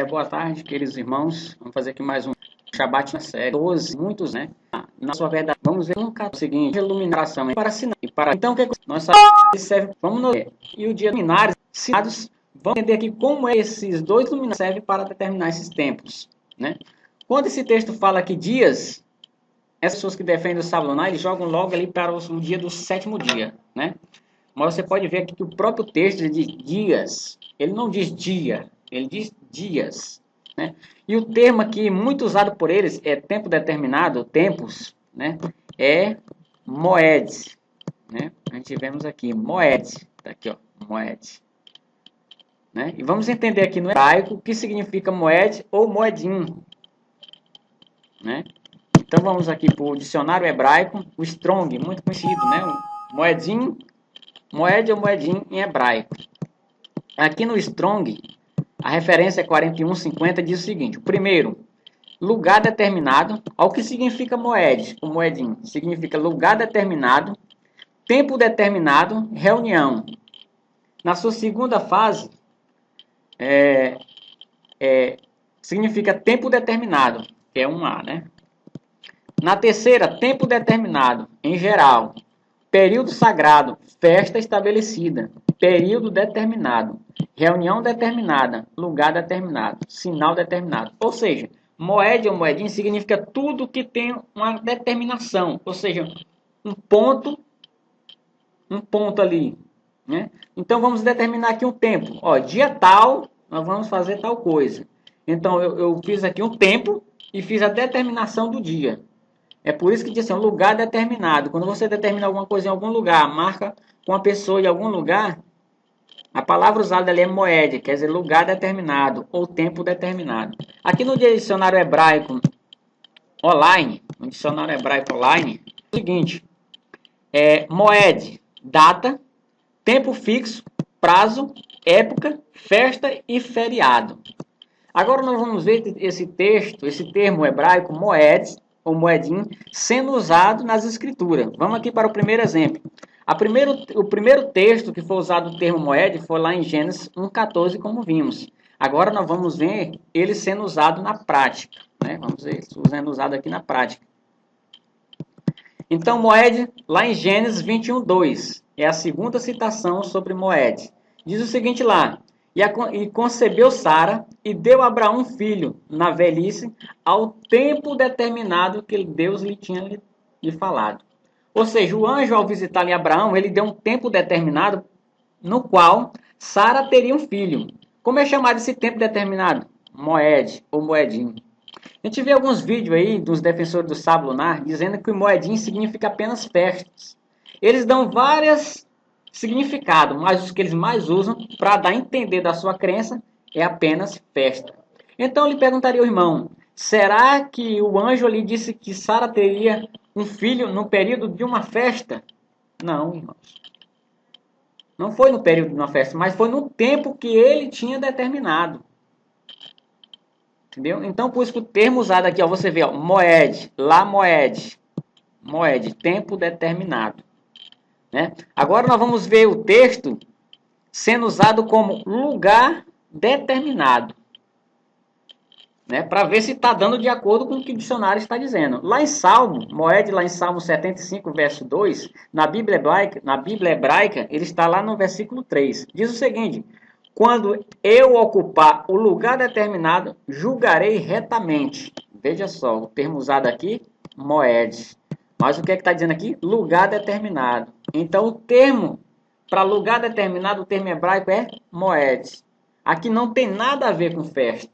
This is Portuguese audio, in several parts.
Boa tarde, queridos irmãos. Vamos fazer aqui mais um Shabat na série 12, muitos, né? Na sua verdade, vamos ver o seguinte: iluminação para sinal e para. Então, o que nós sabemos que serve? Vamos no e o dia luminares sinados. Vamos entender aqui como esses dois luminares servem para determinar esses tempos, né? Quando esse texto fala que dias, essas pessoas que defendem o sábado lunar, eles jogam logo ali para o dia do sétimo dia, né? Mas você pode ver aqui que o próprio texto diz dias. Ele não diz dia, ele diz dias, né? E o termo aqui muito usado por eles é tempo determinado, tempos, né? É moed, né? A gente vemos aqui moed, tá aqui, ó, moed, né? E vamos entender aqui no hebraico o que significa moed ou moedim, né? Então vamos aqui para o dicionário hebraico, o Strong, muito conhecido, né? O moedim, moed ou moedim em hebraico. Aqui no Strong, a referência é 4150, diz o seguinte: o primeiro, lugar determinado. Olha o que significa moed, o moedim. Significa lugar determinado, tempo determinado, reunião. Na sua segunda fase, significa tempo determinado, que é um A, né? Na terceira, tempo determinado, em geral. Período sagrado, festa estabelecida. Período determinado, reunião determinada, lugar determinado, sinal determinado. Ou seja, moed ou moedim significa tudo que tem uma determinação. Ou seja, um ponto ali, né? Então vamos determinar aqui um tempo. Ó, dia tal, nós vamos fazer tal coisa. Então eu fiz aqui um tempo e fiz a determinação do dia. É por isso que diz assim, um lugar determinado. Quando você determina alguma coisa em algum lugar, marca com a pessoa em algum lugar, a palavra usada ali é moed, quer dizer lugar determinado ou tempo determinado. Aqui no dicionário hebraico online, no dicionário hebraico online, é o seguinte, moed, data, tempo fixo, prazo, época, festa e feriado. Agora nós vamos ver esse texto, esse termo hebraico, moed, ou moedim, sendo usado nas escrituras. Vamos aqui para o primeiro exemplo. O primeiro texto que foi usado o termo moed foi lá em Gênesis 1,14, como vimos. Agora nós vamos ver ele sendo usado na prática, né? Vamos ver sendo usado aqui na prática. Então, moed, lá em Gênesis 21:2, é a segunda citação sobre moed. Diz o seguinte lá: e concebeu Sara e deu a Abraão um filho na velhice, ao tempo determinado que Deus lhe tinha lhe falado. Ou seja, o anjo, ao visitar em Abraão, ele deu um tempo determinado no qual Sara teria um filho. Como é chamado esse tempo determinado? Moed ou moedim. A gente vê alguns vídeos aí dos defensores do sábado lunar dizendo que o moedim significa apenas festas. Eles dão vários significados, mas os que eles mais usam para dar a entender da sua crença é apenas festa. Então eu lhe perguntaria ao irmão, será que o anjo ali disse que Sara teria um filho no período de uma festa? Não, irmãos. Não foi no período de uma festa, mas foi no tempo que ele tinha determinado. Entendeu? Então, por isso que o termo usado aqui, ó, você vê, ó, moed, lá moed, moed, tempo determinado. Né? Agora nós vamos ver o texto sendo usado como lugar determinado. Né? Para ver se está dando de acordo com o que o dicionário está dizendo. Lá em Salmo, moed, lá em Salmo 75, verso 2, na Bíblia Hebraica, ele está lá no versículo 3. Diz o seguinte: quando eu ocupar o lugar determinado, julgarei retamente. Veja só, o termo usado aqui, moed. Mas o que é que está dizendo aqui? Lugar determinado. Então, o termo para lugar determinado, o termo hebraico é moed. Aqui não tem nada a ver com festa.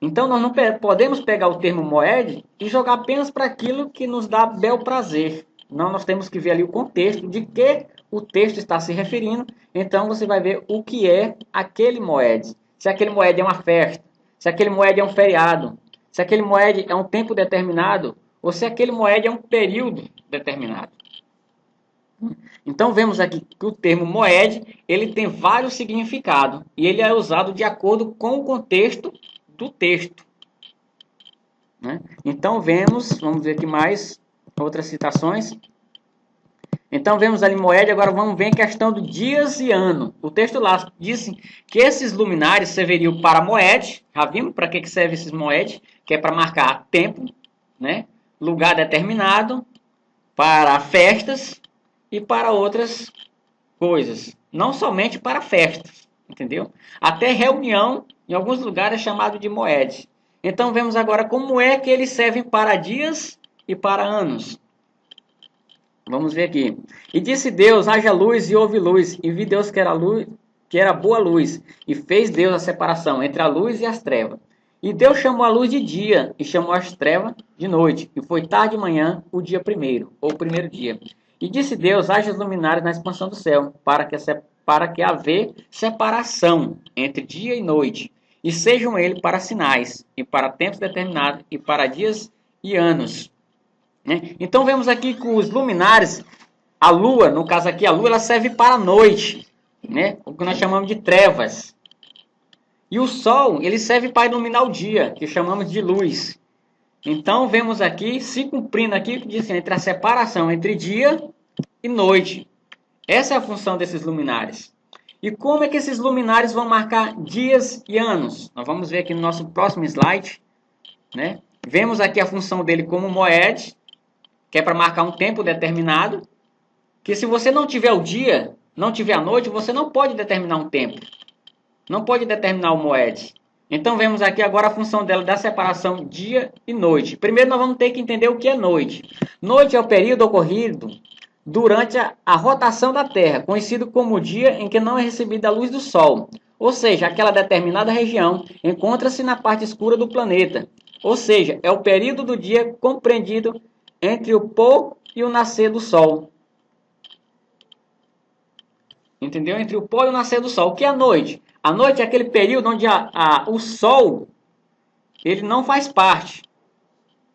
Então, nós não podemos pegar o termo moed e jogar apenas para aquilo que nos dá bel prazer. Não, nós temos que ver ali o contexto de que o texto está se referindo. Então, você vai ver o que é aquele moed. Se aquele moed é uma festa, se aquele moed é um feriado, se aquele moed é um tempo determinado, ou se aquele moed é um período determinado. Então, vemos aqui que o termo moed, ele tem vários significados. E ele é usado de acordo com o contexto do texto. Né? Então, vamos ver aqui mais outras citações. Então vemos ali moed, agora vamos ver a questão do dias e ano. O texto lá diz que esses luminares serviriam para moed, já vimos para que serve esses moed, que é para marcar tempo, né? Lugar determinado, para festas e para outras coisas. Não somente para festas, entendeu? Até reunião, em alguns lugares, é chamado de moed. Então vemos agora como é que eles servem para dias e para anos. Vamos ver aqui. E disse Deus, haja luz e houve luz. E vi Deus que era luz, que era boa luz. E fez Deus a separação entre a luz e as trevas. E Deus chamou a luz de dia e chamou as trevas de noite. E foi tarde de manhã o dia primeiro, ou o primeiro dia. E disse Deus, haja luminares na expansão do céu, para que haver separação entre dia e noite. E sejam eles para sinais, e para tempos determinados, e para dias e anos. Então vemos aqui que os luminares, a lua, no caso aqui a lua, ela serve para a noite, né? O que nós chamamos de trevas. E o sol, ele serve para iluminar o dia, que chamamos de luz. Então vemos aqui, se cumprindo aqui, o que diz entre a separação entre dia e noite. Essa é a função desses luminares. E como é que esses luminares vão marcar dias e anos? Nós vamos ver aqui no nosso próximo slide, né? Vemos aqui a função dele como moed, que é para marcar um tempo determinado, que se você não tiver o dia, não tiver a noite, você não pode determinar um tempo. Não pode determinar o moed. Então vemos aqui agora a função dela da separação dia e noite. Primeiro nós vamos ter que entender o que é noite. Noite é o período ocorrido durante a rotação da Terra, conhecido como o dia em que não é recebida a luz do Sol. Ou seja, aquela determinada região encontra-se na parte escura do planeta. Ou seja, é o período do dia compreendido entre o pôr e o nascer do sol. Entendeu? Entre o pôr e o nascer do sol. O que é a noite? A noite é aquele período onde o sol ele não faz parte,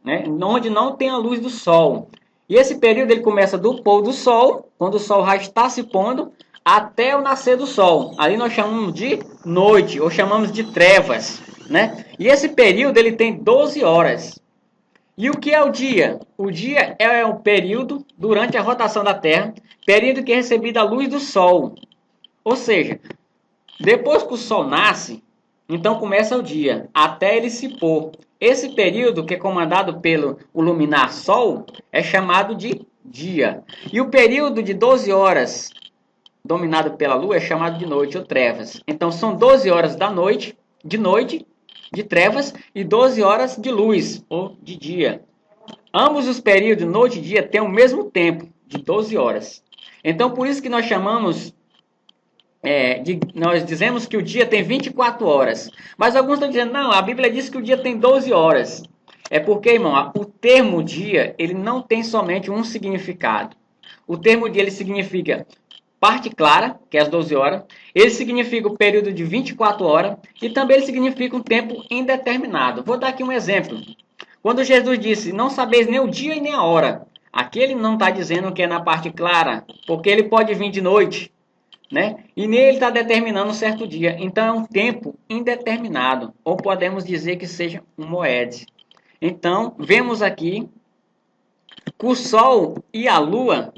né? Onde não tem a luz do sol. E esse período ele começa do pôr do sol, quando o sol já está se pondo, até o nascer do sol. Ali nós chamamos de noite, ou chamamos de trevas, né? E esse período ele tem 12 horas. E o que é o dia? O dia é o período durante a rotação da Terra, período que é recebido a luz do Sol. Ou seja, depois que o Sol nasce, então começa o dia, até ele se pôr. Esse período, que é comandado pelo luminar Sol, é chamado de dia. E o período de 12 horas, dominado pela Lua, é chamado de noite ou trevas. Então são 12 horas da noite, de trevas, e 12 horas de luz, ou de dia. Ambos os períodos, noite e dia, têm o mesmo tempo, de 12 horas. Então, por isso que nós chamamos, nós dizemos que o dia tem 24 horas. Mas alguns estão dizendo, não, a Bíblia diz que o dia tem 12 horas. É porque, irmão, o termo dia, ele não tem somente um significado. O termo dia, ele significa parte clara, que é as 12 horas. Ele significa o período de 24 horas. E também ele significa um tempo indeterminado. Vou dar aqui um exemplo. Quando Jesus disse, não sabeis nem o dia e nem a hora. Aqui ele não está dizendo que é na parte clara, porque ele pode vir de noite, né? E nem ele está determinando um certo dia. Então é um tempo indeterminado. Ou podemos dizer que seja um moed. Então, vemos aqui que o Sol e a Lua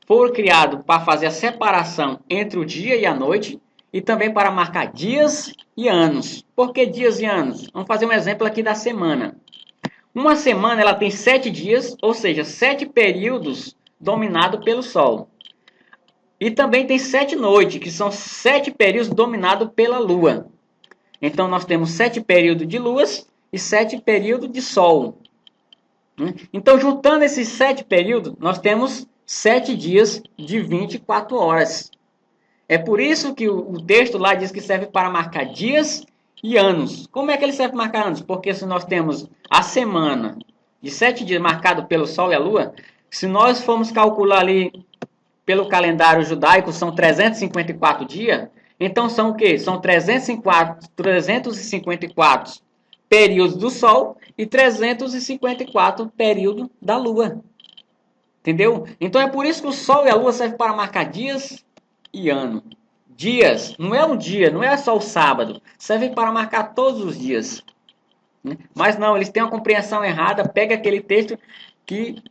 foram criados para fazer a separação entre o dia e a noite e também para marcar dias e anos. Por que dias e anos? Vamos fazer um exemplo aqui da semana. Uma semana ela tem 7 dias, ou seja, 7 períodos dominados pelo Sol. E também tem 7 noites, que são 7 períodos dominados pela Lua. Então nós temos 7 períodos de luas e 7 períodos de Sol. Então juntando esses 7 períodos, nós temos 7 dias de 24 horas. É por isso que o texto lá diz que serve para marcar dias e anos. Como é que ele serve para marcar anos? Porque se nós temos a semana de 7 dias marcado pelo Sol e a Lua, se nós formos calcular ali pelo calendário judaico, são 354 dias, então são o quê? São 354 períodos do Sol e 354 períodos da Lua. Entendeu? Então é por isso que o Sol e a Lua servem para marcar dias e ano. Dias, não é um dia, não é só o sábado. Servem para marcar todos os dias. Mas não, eles têm uma compreensão errada. Pega aquele texto que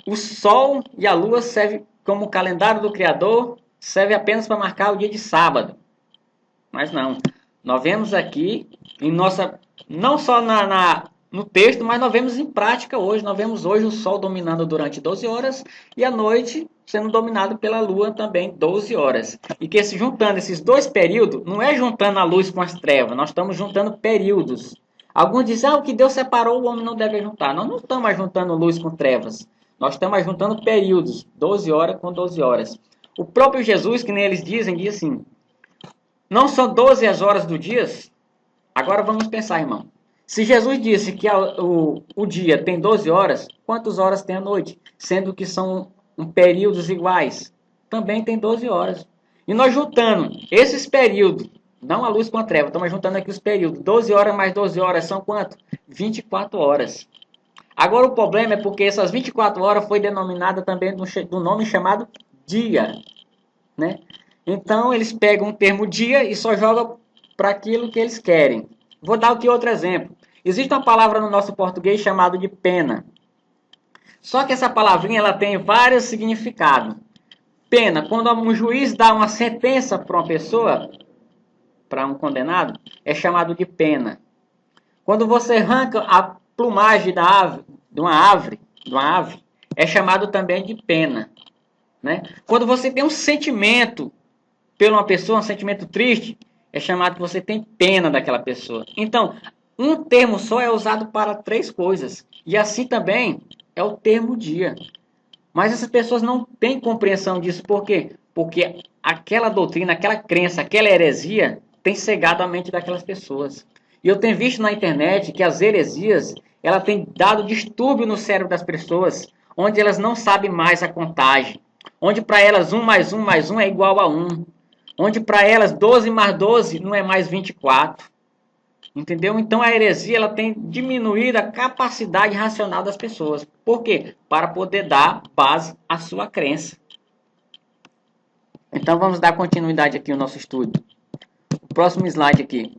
o Sol e a Lua servem como o calendário do Criador, serve apenas para marcar o dia de sábado. Mas não. Nós vemos aqui, em nossa, não só no texto, mas nós vemos em prática hoje. Nós vemos hoje o sol dominando durante 12 horas e a noite sendo dominado pela lua também 12 horas. E que juntando esses dois períodos, não é juntando a luz com as trevas, nós estamos juntando períodos. Alguns dizem, o que Deus separou, o homem não deve juntar. Nós não estamos juntando luz com trevas. Nós estamos juntando períodos, 12 horas com 12 horas. O próprio Jesus, que nem eles dizem, diz assim, não são 12 as horas do dia? Agora vamos pensar, irmão. Se Jesus disse que o dia tem 12 horas, quantas horas tem a noite? Sendo que são períodos iguais. Também tem 12 horas. E nós juntando esses períodos, não a luz com a treva, estamos juntando aqui os períodos. 12 horas mais 12 horas são quanto? 24 horas. Agora o problema é porque essas 24 horas foi denominada também do nome chamado dia. Né? Então eles pegam o termo dia e só jogam para aquilo que eles querem. Vou dar aqui outro exemplo. Existe uma palavra no nosso português chamada de pena. Só que essa palavrinha ela tem vários significados. Pena, quando um juiz dá uma sentença para uma pessoa, para um condenado, é chamado de pena. Quando você arranca a plumagem de uma ave, é chamado também de pena. Né? Quando você tem um sentimento por uma pessoa, um sentimento triste, é chamado que você tem pena daquela pessoa. Então, um termo só é usado para 3 coisas. E assim também é o termo dia. Mas essas pessoas não têm compreensão disso. Por quê? Porque aquela doutrina, aquela crença, aquela heresia tem cegado a mente daquelas pessoas. E eu tenho visto na internet que as heresias, ela tem dado distúrbio no cérebro das pessoas, onde elas não sabem mais a contagem. Onde para elas 1 mais 1 mais 1 é igual a 1. Onde para elas 12 mais 12 não é mais 24. Entendeu? Então a heresia ela tem diminuído a capacidade racional das pessoas. Por quê? Para poder dar base à sua crença. Então vamos dar continuidade aqui ao nosso estudo. O próximo slide aqui.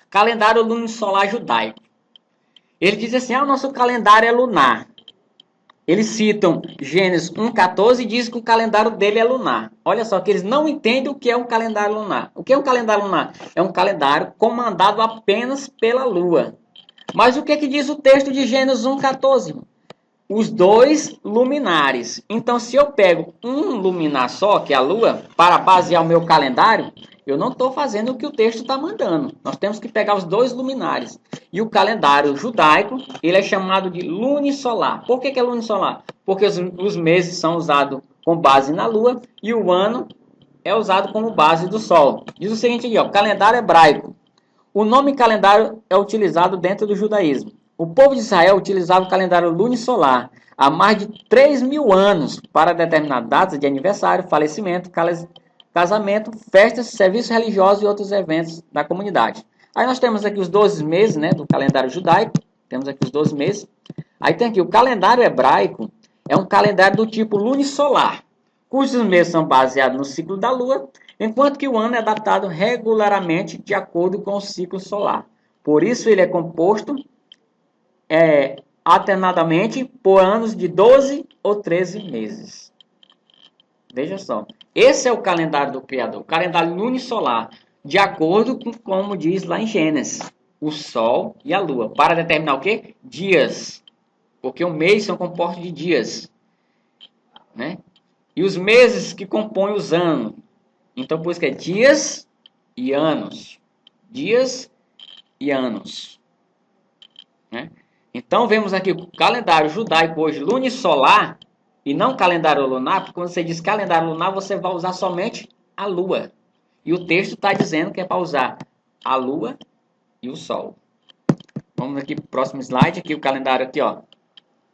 Calendário lunisolar judaico. Ele diz assim, o nosso calendário é lunar. Eles citam Gênesis 1,14 e dizem que o calendário dele é lunar. Olha só, que eles não entendem o que é um calendário lunar. O que é um calendário lunar? É um calendário comandado apenas pela lua. Mas o que diz o texto de Gênesis 1,14? Os 2 luminares. Então, se eu pego um luminar só, que é a lua, para basear o meu calendário, eu não estou fazendo o que o texto está mandando. Nós temos que pegar os 2 luminares. E o calendário judaico, ele é chamado de lunisolar. Por que é lunisolar? Porque os meses são usados com base na lua e o ano é usado como base do sol. Diz o seguinte aqui, calendário hebraico. O nome calendário é utilizado dentro do judaísmo. O povo de Israel utilizava o calendário lunisolar há mais de 3.000 anos para determinar datas de aniversário, falecimento, casamento, festas, serviços religiosos e outros eventos da comunidade. Aí nós temos aqui os 12 meses, né, do calendário judaico. Temos aqui os 12 meses. Aí tem aqui o calendário hebraico. É um calendário do tipo lunisolar, cujos meses são baseados no ciclo da lua, enquanto que o ano é datado regularmente de acordo com o ciclo solar. Por isso ele é composto alternadamente por anos de 12 ou 13 meses. Veja só. Esse é o calendário do Criador, o calendário lunisolar, de acordo com como diz lá em Gênesis, o Sol e a Lua, para determinar o quê? Dias, porque o mês são compostos de dias, né? E os meses que compõem os anos, então por isso que é dias e anos, né? Então vemos aqui o calendário judaico hoje lunisolar, e não calendário lunar, porque quando você diz calendário lunar, você vai usar somente a lua. E o texto está dizendo que é para usar a lua e o sol. Vamos aqui para o próximo slide, aqui o calendário aqui, ó.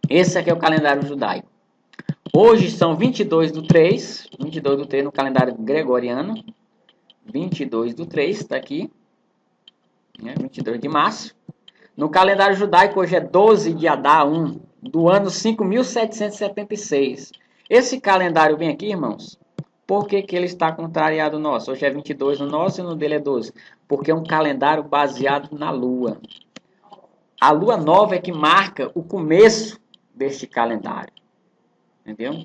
Esse aqui é o calendário judaico. Hoje são 22/3 no calendário gregoriano. 22/3, está aqui. 22 de março. No calendário judaico, hoje é 12 de Adar 1, do ano 5.776. Esse calendário vem aqui, irmãos, por que ele está contrariado ao nosso? Hoje é 22 no nosso e no dele é 12. Porque é um calendário baseado na lua. A lua nova é que marca o começo deste calendário. Entendeu?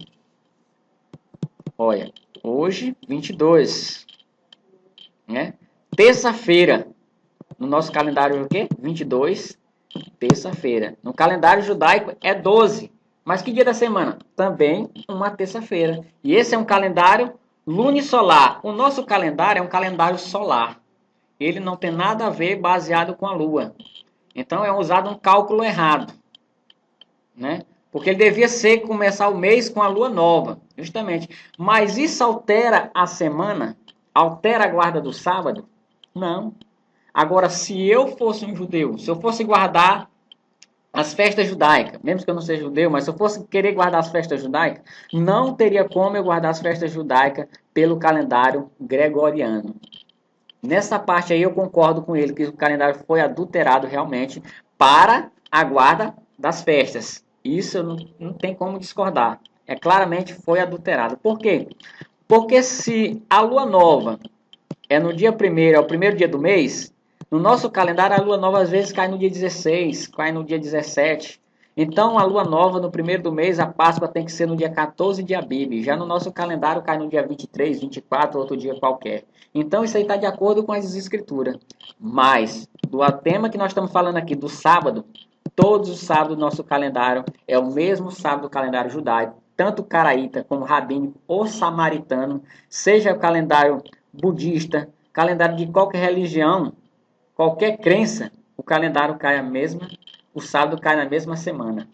Olha, hoje 22, né? Terça-feira, no nosso calendário é o quê? 22, terça-feira. No calendário judaico é 12. Mas que dia da semana? Também uma terça-feira. E esse é um calendário lunisolar. O nosso calendário é um calendário solar. Ele não tem nada a ver baseado com a lua. Então é usado um cálculo errado, né? Porque ele devia ser começar o mês com a lua nova, justamente. Mas isso altera a semana? Altera a guarda do sábado? Não. Agora, se eu fosse um judeu, se eu fosse guardar as festas judaicas, mesmo que eu não seja judeu, mas se eu fosse querer guardar as festas judaicas, não teria como eu guardar as festas judaicas pelo calendário gregoriano. Nessa parte aí eu concordo com ele, que o calendário foi adulterado realmente para a guarda das festas. Isso não tem como discordar. É claramente foi adulterado. Por quê? Porque se a lua nova é no dia 1º, é o primeiro dia do mês, no nosso calendário a lua nova às vezes cai no dia 16, cai no dia 17. Então a lua nova no primeiro do mês, a Páscoa tem que ser no dia 14 de Abib. Já no nosso calendário cai no dia 23, 24, outro dia qualquer. Então isso aí está de acordo com as escrituras. Mas, do tema que nós estamos falando aqui, do sábado, todos os sábados do nosso calendário é o mesmo sábado do calendário judaico, tanto caraíta como rabínico ou samaritano, seja o calendário budista, calendário de qualquer religião, qualquer crença, o calendário cai a mesma, o sábado cai na mesma semana,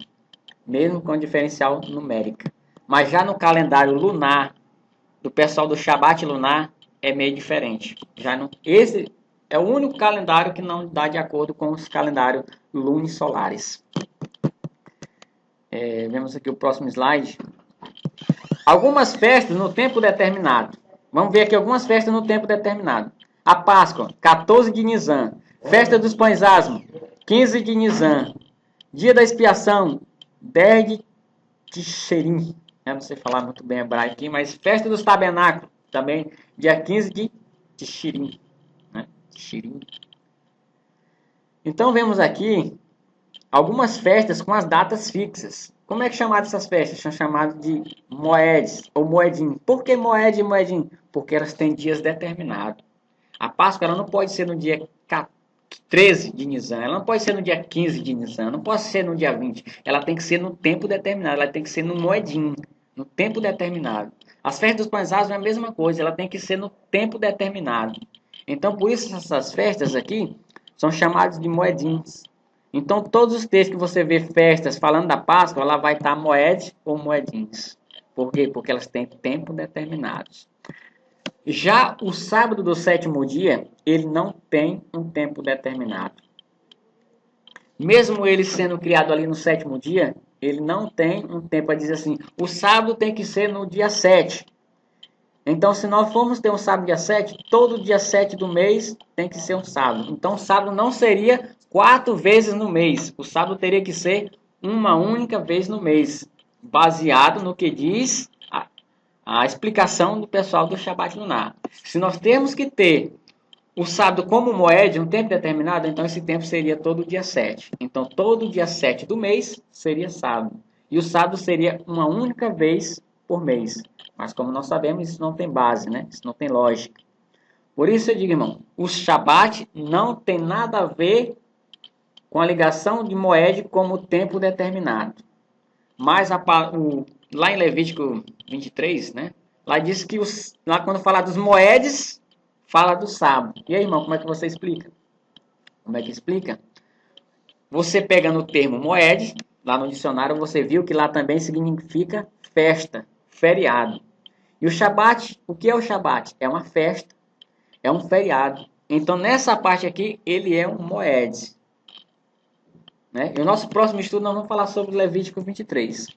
mesmo com diferencial numérica. Mas já no calendário lunar, do pessoal do Shabat lunar, é meio diferente. Já não, esse é o único calendário que não dá de acordo com os calendários lunisolares. Vemos aqui o próximo slide. Algumas festas no tempo determinado. Vamos ver aqui algumas festas no tempo determinado. A Páscoa, 14 de Nisan. Festa dos Pães Asmos, 15 de Nisan. Dia da Expiação, 10 de Tisherim. Eu não sei falar muito bem hebraico aqui, mas Festa dos Tabernáculos, também dia 15 de Tisherim. Né? Tisherim. Então vemos aqui algumas festas com as datas fixas. Como é que chamadas essas festas? São chamadas de moedes ou moedim. Por que moed e moedim? Porque elas têm dias determinados. A Páscoa ela não pode ser no dia 13 de Nisan, ela não pode ser no dia 15 de Nisan, não pode ser no dia 20. Ela tem que ser no tempo determinado, ela tem que ser no moedim, no tempo determinado. As festas dos pães asmos é a mesma coisa, ela tem que ser no tempo determinado. Então, por isso, essas festas aqui são chamadas de moedins. Então, todos os textos que você vê festas falando da Páscoa, ela vai estar moed ou moedins. Por quê? Porque elas têm tempo determinados. Já o sábado do sétimo dia, ele não tem um tempo determinado. Mesmo ele sendo criado ali no sétimo dia, ele não tem um tempo a dizer assim, o sábado tem que ser no dia 7. Então, se nós formos ter um sábado dia 7, todo dia 7 do mês tem que ser um sábado. Então, o sábado não seria 4 vezes no mês. O sábado teria que ser uma única vez no mês, baseado no que diz a explicação do pessoal do Shabat lunar. Se nós temos que ter o sábado como moed, um tempo determinado, então esse tempo seria todo dia 7. Então, todo dia 7 do mês seria sábado. E o sábado seria uma única vez por mês. Mas como nós sabemos, isso não tem base, né? Isso não tem lógica. Por isso eu digo, irmão, o Shabat não tem nada a ver com a ligação de moed como tempo determinado. Mas lá em Levítico 23, né? Lá diz que lá quando fala dos moedes, fala do sábado. E aí, irmão, como é que você explica? Como é que explica? Você pega no termo moed, lá no dicionário você viu que lá também significa festa, feriado. E o Shabat, o que é o Shabat? É uma festa, é um feriado. Então, nessa parte aqui, ele é um moed. Né? E o nosso próximo estudo nós vamos falar sobre Levítico 23.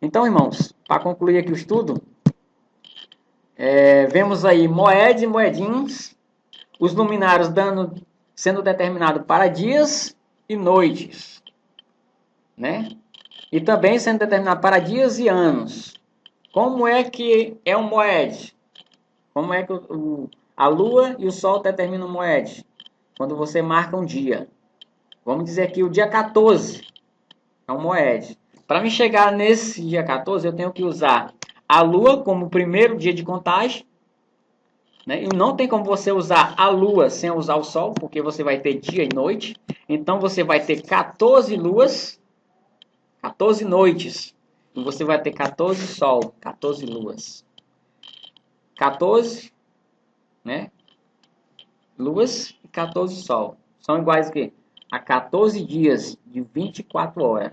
Então, irmãos, para concluir aqui o estudo, vemos aí moed e moedins, os luminares sendo determinados para dias e noites, né? E também sendo determinado para dias e anos. Como é que é um moed? Como é que a lua e o sol determinam o moed? Quando você marca um dia. Vamos dizer aqui o dia 14 é um moed. Para me chegar nesse dia 14, eu tenho que usar a Lua como primeiro dia de contagem, né? E não tem como você usar a Lua sem usar o Sol, porque você vai ter dia e noite. Então você vai ter 14 luas, 14 noites. E você vai ter 14 Sol, 14 luas. 14, né? Luas e 14 Sol. São iguais a quê? A 14 dias de 24 horas.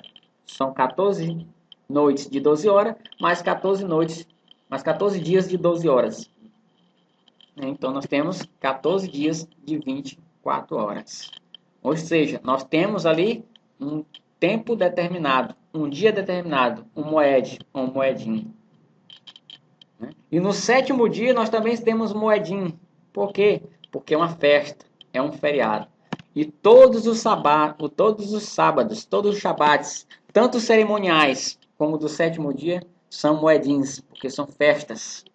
São 14 noites de 12 horas, mais 14 noites, mais 14 dias de 12 horas. Então, nós temos 14 dias de 24 horas. Ou seja, nós temos ali um tempo determinado, um dia determinado, um moed, um moedinho. E no sétimo dia, nós também temos moedinho. Por quê? Porque é uma festa, é um feriado. E todos os sábados, todos os shabates, tanto cerimoniais como do sétimo dia, são moedins, porque são festas.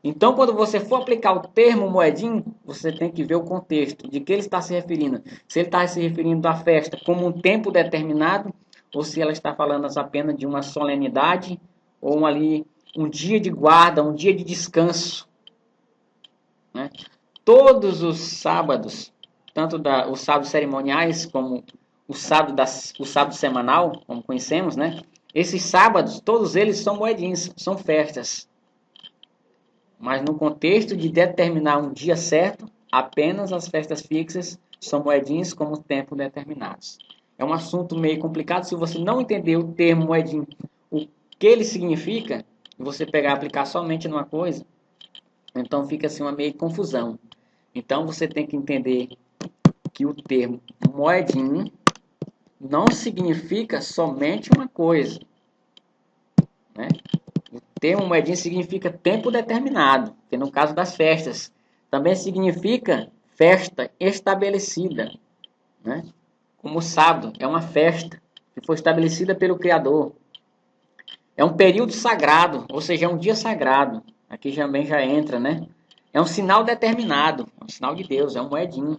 Então, quando você for aplicar o termo moedim, você tem que ver o contexto, de que ele está se referindo. Se ele está se referindo à festa como um tempo determinado, ou se ela está falando apenas de uma solenidade, ou um dia de guarda, um dia de descanso. Né? Todos os sábados, tanto os sábados cerimoniais, como o sábado semanal, como conhecemos, né? Esses sábados, todos eles são moedins, são festas. Mas no contexto de determinar um dia certo, apenas as festas fixas são moedins como tempo determinados. É um assunto meio complicado. Se você não entender o termo moedim, o que ele significa, você pegar e aplicar somente numa coisa, então fica assim uma meio confusão. Então você tem que entender que o termo moedim não significa somente uma coisa, né? O termo moedim significa tempo determinado, que no caso das festas também significa festa estabelecida, né? Como o sábado é uma festa que foi estabelecida pelo Criador. É um período sagrado, ou seja, é um dia sagrado. Aqui também já entra, né? É um sinal determinado, é um sinal de Deus, é um moedim.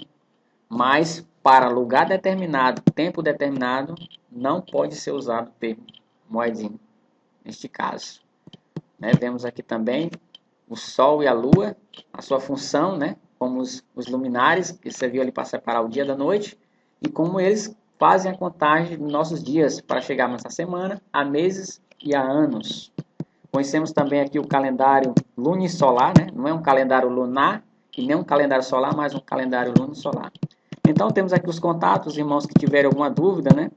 Mas para lugar determinado, tempo determinado, não pode ser usado o termo moedim, neste caso. Né? Vemos aqui também o Sol e a Lua, a sua função, né? Como os luminares, que serviu ali para separar o dia da noite, e como eles fazem a contagem dos nossos dias para chegarmos a semana, a meses e a anos. Conhecemos também aqui o calendário lunisolar, né? Não é um calendário lunar e nem um calendário solar, mas um calendário lunisolar. Então temos aqui os contatos, irmãos que tiverem alguma dúvida, né?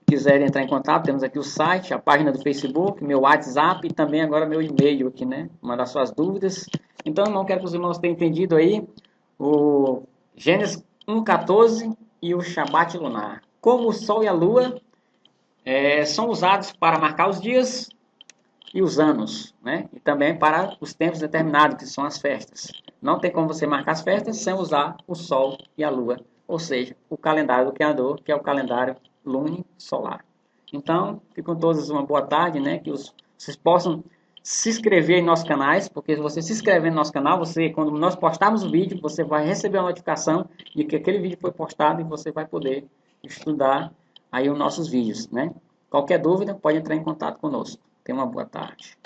Quiserem entrar em contato, temos aqui o site, a página do Facebook, meu WhatsApp e também agora meu e-mail aqui, né? Mandar suas dúvidas. Então, irmão, quero que os irmãos tenham entendido aí o Gênesis 1:14 e o Shabat lunar. Como o Sol e a Lua são usados para marcar os dias e os anos, né? E também para os tempos determinados, que são as festas. Não tem como você marcar as festas sem usar o Sol e a Lua, ou seja, o calendário do Criador, que é o calendário lunisolar. Então, ficam todos uma boa tarde, né? Que vocês possam se inscrever em nossos canais, porque se você se inscrever no nosso canal, quando nós postarmos o vídeo, você vai receber a notificação de que aquele vídeo foi postado e você vai poder estudar aí os nossos vídeos, né? Qualquer dúvida, pode entrar em contato conosco. Tenha uma boa tarde.